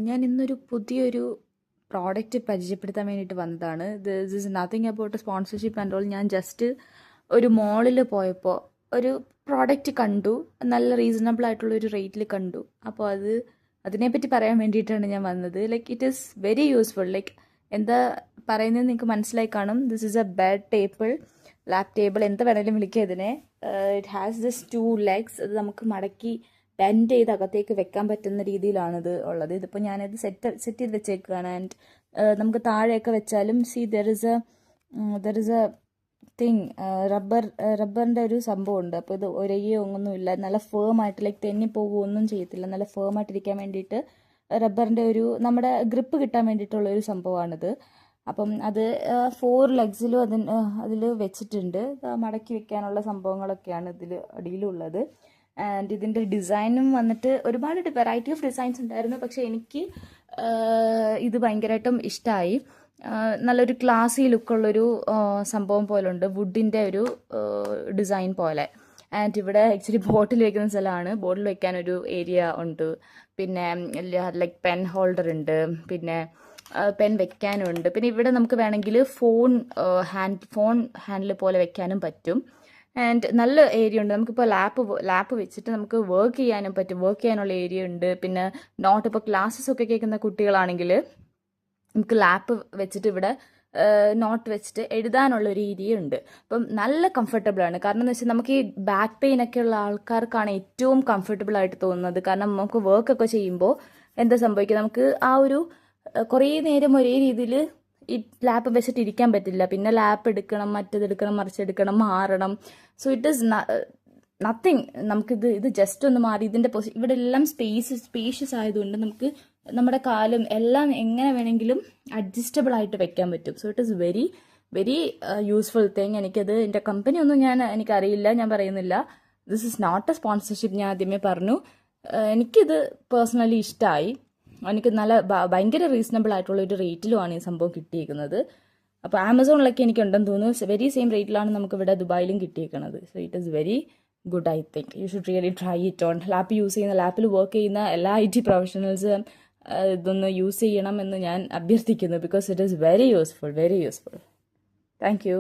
ഞാൻ ഇന്നൊരു പുതിയൊരു പ്രോഡക്റ്റ് പരിചയപ്പെടുത്താൻ വേണ്ടിയിട്ട് വന്നതാണ്. This is nothing about sponsorship and all. ഞാൻ ജസ്റ്റ് ഒരു മോളിൽ പോയപ്പോൾ ഒരു പ്രോഡക്റ്റ് കണ്ടു, നല്ല റീസണബിൾ ആയിട്ടുള്ള ഒരു റേറ്റിൽ കണ്ടു. അപ്പോൾ അതിനെപ്പറ്റി പറയാൻ വേണ്ടിയിട്ടാണ് ഞാൻ വന്നത്. Like it is very useful. Like എന്താ പറയുന്നത് നിങ്ങൾക്ക് മനസ്സിലായി കാണും. This is A bed table, lap table, എന്താ വേണമെങ്കിലും വിളിക്കുക ഇതിനെ. It has this 2 legs. അത് നമുക്ക് മടക്കി ബെൻഡ് ചെയ്ത് അകത്തേക്ക് വെക്കാൻ പറ്റുന്ന രീതിയിലാണിത് ഉള്ളത്. ഇതിപ്പോൾ ഞാനിത് സെറ്റ് ചെയ്ത് വെച്ചേക്കുകയാണ്. ആൻഡ് നമുക്ക് താഴെയൊക്കെ വെച്ചാലും ദർ ഇസ് എ തിങ്, റബ്ബറിൻ്റെ ഒരു സംഭവമുണ്ട്. അപ്പോൾ ഇത് ഒരയ്യോ ഒന്നുമില്ല, നല്ല ഫേം ആയിട്ട്, ലൈക്ക് തെന്നി പോകുകയൊന്നും ചെയ്യത്തില്ല. നല്ല ഫേം ആയിട്ടിരിക്കാൻ വേണ്ടിയിട്ട് റബ്ബറിൻ്റെ ഒരു നമ്മുടെ ഗ്രിപ്പ് കിട്ടാൻ വേണ്ടിയിട്ടുള്ള ഒരു സംഭവമാണിത്. അപ്പം അത് 4 legsലും അതിൽ വെച്ചിട്ടുണ്ട്. മടക്കി വെക്കാനുള്ള സംഭവങ്ങളൊക്കെയാണ് ഇതിൽ അടിയിലുള്ളത്. ആൻഡ് ഇതിൻ്റെ ഡിസൈനും വന്നിട്ട് ഒരുപാട് വെറൈറ്റി ഓഫ് ഡിസൈൻസ് ഉണ്ടായിരുന്നു. പക്ഷേ എനിക്ക് ഇത് ഭയങ്കരമായിട്ടും ഇഷ്ടമായി. നല്ലൊരു ക്ലാസി ലുക്കുള്ളൊരു സംഭവം പോലെ ഉണ്ട്, വുഡിൻ്റെ ഒരു ഡിസൈൻ പോലെ. ആൻഡ് ഇവിടെ ആക്ച്വലി ബോട്ടിൽ വെക്കുന്ന സ്ഥലമാണ്. ബോട്ടിൽ വെക്കാനൊരു ഏരിയ ഉണ്ട്. പിന്നെ ലൈക്ക് പെൻ ഹോൾഡർ ഉണ്ട്, പിന്നെ പെൻ വെക്കാനും ഉണ്ട്. പിന്നെ ഇവിടെ നമുക്ക് വേണമെങ്കിൽ ഫോൺ ഹാൻഡിൽ പോലെ വെക്കാനും പറ്റും. ആൻഡ് നല്ല ഏരിയ ഉണ്ട്. നമുക്കിപ്പോൾ ലാപ്പ് വെച്ചിട്ട് നമുക്ക് വർക്ക് ചെയ്യാനും പറ്റും. വർക്ക് ചെയ്യാനുള്ള ഏരിയ ഉണ്ട്. പിന്നെ നോട്ട്, ഇപ്പോൾ ക്ലാസ്സസ് ഒക്കെ കേൾക്കുന്ന കുട്ടികളാണെങ്കിൽ നമുക്ക് ലാപ്പ് വെച്ചിട്ട് ഇവിടെ നോട്ട് വെച്ചിട്ട് എഴുതാനുള്ള ഒരു ഏരിയ ഉണ്ട്. അപ്പം നല്ല കംഫർട്ടബിൾ ആണ്. കാരണം എന്ന് വെച്ചാൽ നമുക്ക് ഈ ബാക്ക് പെയിൻ ഒക്കെ ഉള്ള ആൾക്കാർക്കാണ് ഏറ്റവും കംഫർട്ടബിൾ ആയിട്ട് തോന്നുന്നത്. കാരണം നമുക്ക് വർക്കൊക്കെ ചെയ്യുമ്പോൾ എന്താ സംഭവിക്കുക, നമുക്ക് ആ ഒരു കുറേ നേരം ഒരേ രീതിയിൽ ഈ ലാപ്പ് വെച്ചിട്ട് ഇരിക്കാൻ പറ്റില്ല. പിന്നെ ലാപ്പ് എടുക്കണം, മറ്റതെടുക്കണം, മറിച്ചെടുക്കണം, മാറണം. So it is nothing. നമുക്കിത് ജസ്റ്റ് ഒന്ന് മാറി ഇതിൻ്റെ ഇവിടെ എല്ലാം സ്പേഷ്യസ് ആയതുകൊണ്ട് നമുക്ക് നമ്മുടെ കാലും എല്ലാം എങ്ങനെ വേണമെങ്കിലും അഡ്ജസ്റ്റബിൾ ആയിട്ട് വെക്കാൻ പറ്റും. So it is very very useful thing. എനിക്കത് എൻ്റെ കമ്പനി ഒന്നും എനിക്കറിയില്ല, ഞാൻ പറയുന്നില്ല. This is not a sponsorship, ഞാൻ ആദ്യമേ പറഞ്ഞു. എനിക്കിത് പേഴ്സണലി ഇഷ്ടമായി. എനിക്ക് നല്ല ഭയങ്കര റീസണബിൾ ആയിട്ടുള്ള ഒരു റേറ്റിലുമാണ് ഈ സംഭവം കിട്ടിയിരിക്കുന്നത്. അപ്പോൾ ആമസോണിലൊക്കെ എനിക്കുണ്ടെന്ന് തോന്നുന്നു. വെരി സെയിം റേറ്റിലാണ് നമുക്ക് ഇവിടെ ദുബായിലും കിട്ടിയിരിക്കുന്നത്. So it is very good. I think you should really try it on. ലാപ്പിൽ വർക്ക് ചെയ്യുന്ന എല്ലാ IT പ്രൊഫഷണൽസും ഇതൊന്ന് യൂസ് ചെയ്യണം എന്ന് ഞാൻ അഭ്യർത്ഥിക്കുന്നു. Because it is very useful, very useful. Thank you.